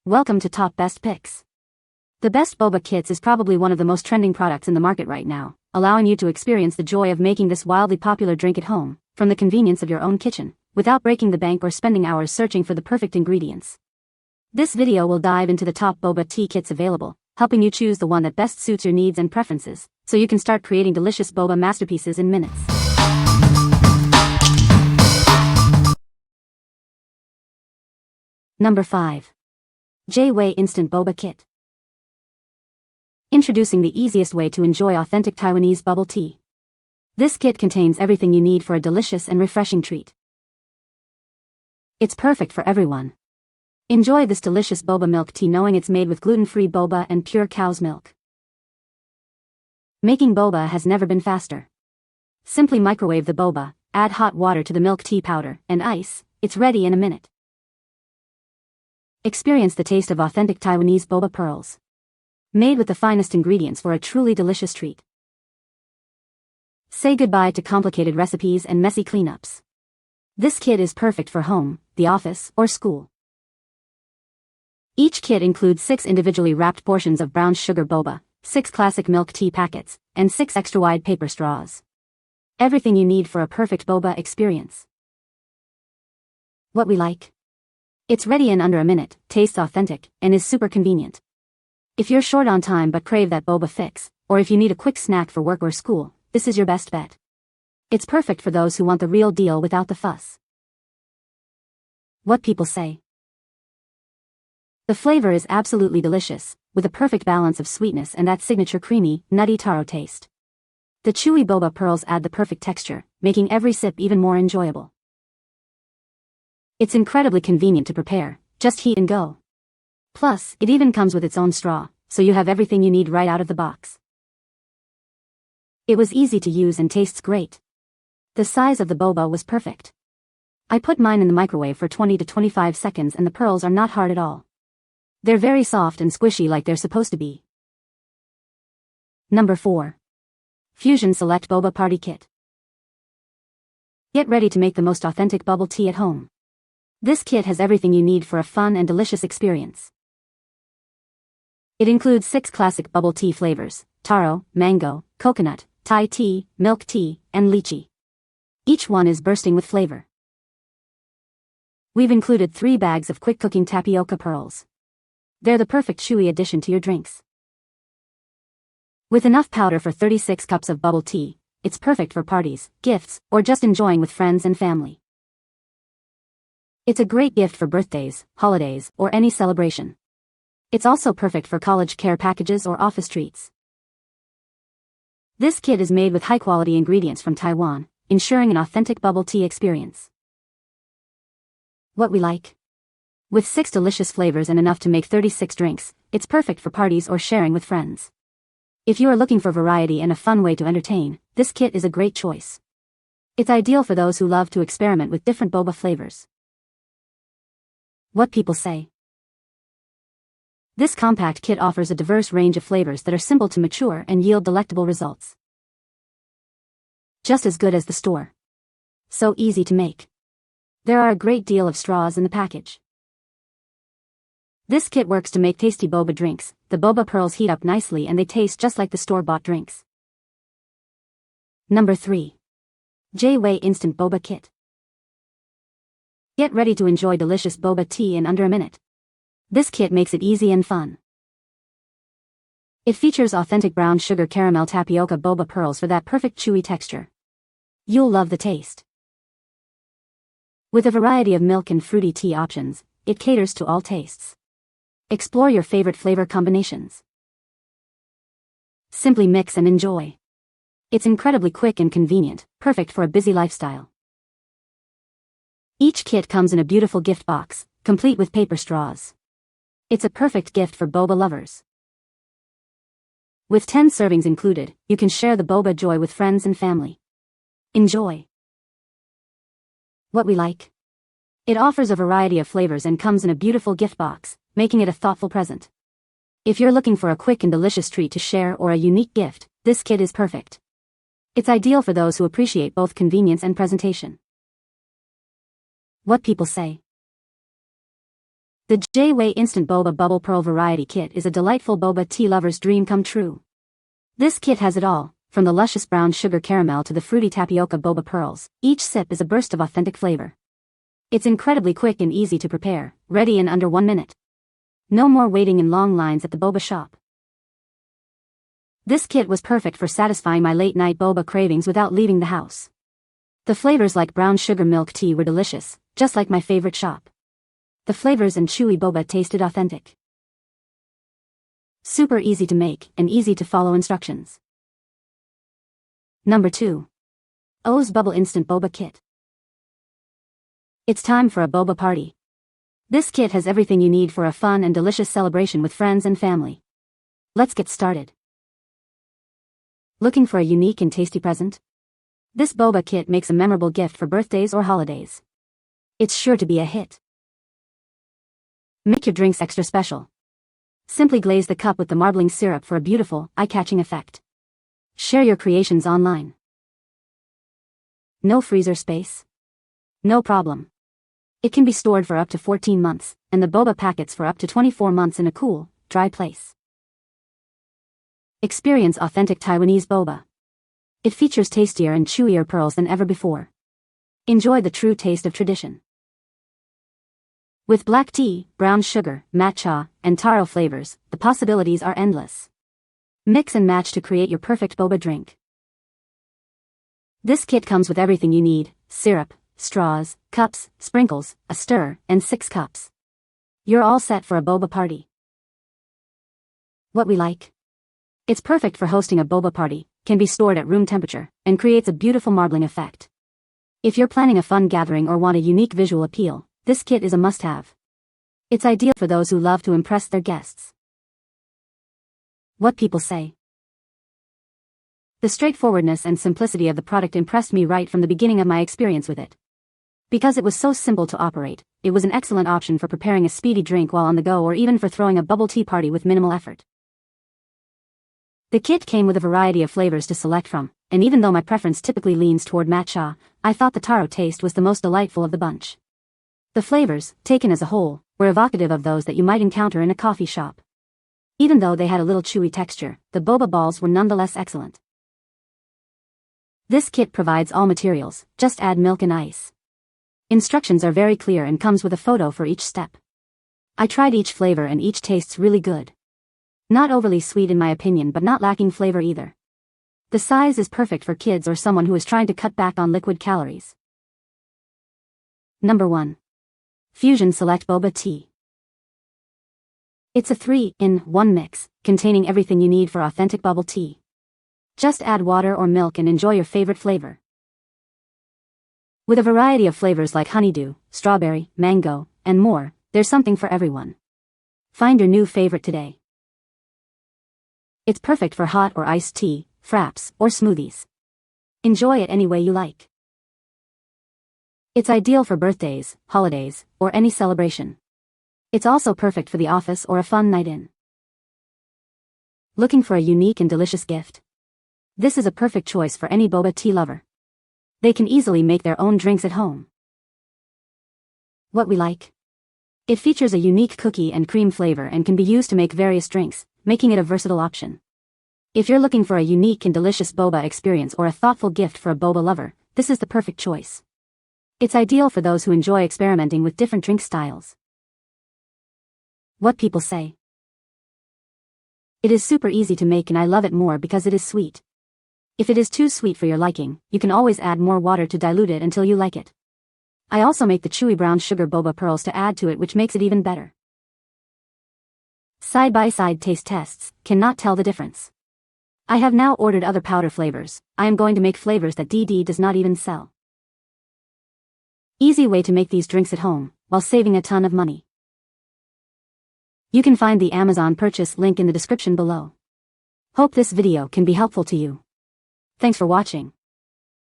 Welcome to Top Best Picks. The Best Boba Kits is probably one of the most trending products in the market right now, allowing you to experience the joy of making this wildly popular drink at home, from the convenience of your own kitchen, without breaking the bank or spending hours searching for the perfect ingredients. This video will dive into the top boba tea kits available, helping you choose the one that best suits your needs and preferences, so you can start creating delicious boba masterpieces in minutes. Number 5. WAY Instant Boba Kit. Introducing the easiest way to enjoy authentic Taiwanese bubble tea. This kit contains everything you need for a delicious and refreshing treat. It's perfect for everyone. Enjoy this delicious boba milk tea knowing it's made with gluten-free boba and pure cow's milk. Making boba has never been faster. Simply microwave the boba, add hot water to the milk tea powder, and ice. It's ready in a minute. Experience the taste of authentic Taiwanese boba pearls. Made with the finest ingredients for a truly delicious treat. Say goodbye to complicated recipes and messy cleanups. This kit is perfect for home, the office, or school. Each kit includes 6 individually wrapped portions of brown sugar boba, 6 classic milk tea packets, and 6 extra-wide paper straws. Everything you need for a perfect boba experience. What we like? It's ready in under a minute, tastes authentic, and is super convenient. If you're short on time but crave that boba fix, or if you need a quick snack for work or school, this is your best bet. It's perfect for those who want the real deal without the fuss. What people say. The flavor is absolutely delicious, with a perfect balance of sweetness and that signature creamy, nutty taro taste. The chewy boba pearls add the perfect texture, making every sip even more enjoyable. It's incredibly convenient to prepare, just heat and go. Plus, it even comes with its own straw, so you have everything you need right out of the box. It was easy to use and tastes great. The size of the boba was perfect. I put mine in the microwave for 20 to 25 seconds and the pearls are not hard at all. They're very soft and squishy like they're supposed to be. Number 4. Fusion Select Boba Party Kit. Get ready to make the most authentic bubble tea at home. This kit has everything you need for a fun and delicious experience. It includes 6 classic bubble tea flavors: taro, mango, coconut, Thai tea, milk tea, and lychee. Each one is bursting with flavor. We've included 3 bags of quick-cooking tapioca pearls. They're the perfect chewy addition to your drinks. With enough powder for 36 cups of bubble tea, it's perfect for parties, gifts, or just enjoying with friends and family. It's a great gift for birthdays, holidays, or any celebration. It's also perfect for college care packages or office treats. This kit is made with high-quality ingredients from Taiwan, ensuring an authentic bubble tea experience. What we like? With 6 delicious flavors and enough to make 36 drinks, it's perfect for parties or sharing with friends. If you are looking for variety and a fun way to entertain, this kit is a great choice. It's ideal for those who love to experiment with different boba flavors. What people say. This compact kit offers a diverse range of flavors that are simple to mature and yield delectable results. Just as good as the store. So easy to make. There are a great deal of straws in the package. This kit works to make tasty boba drinks. The boba pearls heat up nicely and they taste just like the store-bought drinks. Number 3. WAY Instant Boba Kit. Get ready to enjoy delicious boba tea in under a minute. This kit makes it easy and fun. It features authentic brown sugar caramel tapioca boba pearls for that perfect chewy texture. You'll love the taste. With a variety of milk and fruity tea options, it caters to all tastes. Explore your favorite flavor combinations. Simply mix and enjoy. It's incredibly quick and convenient, perfect for a busy lifestyle. Each kit comes in a beautiful gift box, complete with paper straws. It's a perfect gift for boba lovers. With 10 servings included, you can share the boba joy with friends and family. Enjoy. What we like? It offers a variety of flavors and comes in a beautiful gift box, making it a thoughtful present. If you're looking for a quick and delicious treat to share or a unique gift, this kit is perfect. It's ideal for those who appreciate both convenience and presentation. What people say. The WAY Instant Boba Bubble Pearl Variety Kit is a delightful boba tea lover's dream come true. This kit has it all, from the luscious brown sugar caramel to the fruity tapioca boba pearls. Each sip is a burst of authentic flavor. It's incredibly quick and easy to prepare, ready in under 1 minute. No more waiting in long lines at the boba shop. This kit was perfect for satisfying my late-night boba cravings without leaving the house. The flavors like brown sugar milk tea were delicious, just like my favorite shop. The flavors and chewy boba tasted authentic. Super easy to make and easy to follow instructions. Number 2. WAY's Bubble Instant Boba Kit. It's time for a boba party. This kit has everything you need for a fun and delicious celebration with friends and family. Let's get started. Looking for a unique and tasty present? This boba kit makes a memorable gift for birthdays or holidays. It's sure to be a hit. Make your drinks extra special. Simply glaze the cup with the marbling syrup for a beautiful, eye-catching effect. Share your creations online. No freezer space? No problem. It can be stored for up to 14 months, and the boba packets for up to 24 months in a cool, dry place. Experience authentic Taiwanese boba. It features tastier and chewier pearls than ever before. Enjoy the true taste of tradition. With black tea, brown sugar, matcha, and taro flavors, the possibilities are endless. Mix and match to create your perfect boba drink. This kit comes with everything you need: syrup, straws, cups, sprinkles, a stir, and 6 cups. You're all set for a boba party. What we like? It's perfect for hosting a boba party, can be stored at room temperature, and creates a beautiful marbling effect. If you're planning a fun gathering or want a unique visual appeal, this kit is a must-have. It's ideal for those who love to impress their guests. What people say. The straightforwardness and simplicity of the product impressed me right from the beginning of my experience with it. Because it was so simple to operate, it was an excellent option for preparing a speedy drink while on the go or even for throwing a bubble tea party with minimal effort. The kit came with a variety of flavors to select from, and even though my preference typically leans toward matcha, I thought the taro taste was the most delightful of the bunch. The flavors, taken as a whole, were evocative of those that you might encounter in a coffee shop. Even though they had a little chewy texture, the boba balls were nonetheless excellent. This kit provides all materials, just add milk and ice. Instructions are very clear and comes with a photo for each step. I tried each flavor and each tastes really good. Not overly sweet in my opinion but not lacking flavor either. The size is perfect for kids or someone who is trying to cut back on liquid calories. Number 1. Fusion Select Boba Tea. It's a 3-in-1 mix, containing everything you need for authentic bubble tea. Just add water or milk and enjoy your favorite flavor. With a variety of flavors like honeydew, strawberry, mango, and more, there's something for everyone. Find your new favorite today. It's perfect for hot or iced tea, fraps, or smoothies. Enjoy it any way you like. It's ideal for birthdays, holidays, or any celebration. It's also perfect for the office or a fun night in. Looking for a unique and delicious gift? This is a perfect choice for any boba tea lover. They can easily make their own drinks at home. What we like? It features a unique cookie and cream flavor and can be used to make various drinks, making it a versatile option. If you're looking for a unique and delicious boba experience or a thoughtful gift for a boba lover, this is the perfect choice. It's ideal for those who enjoy experimenting with different drink styles. What people say. It is super easy to make and I love it more because it is sweet. If it is too sweet for your liking, you can always add more water to dilute it until you like it. I also make the chewy brown sugar boba pearls to add to it, which makes it even better. Side-by-side taste tests, cannot tell the difference. I have now ordered other powder flavors. I am going to make flavors that DD does not even sell. Easy way to make these drinks at home, while saving a ton of money. You can find the Amazon purchase link in the description below. Hope this video can be helpful to you. Thanks for watching.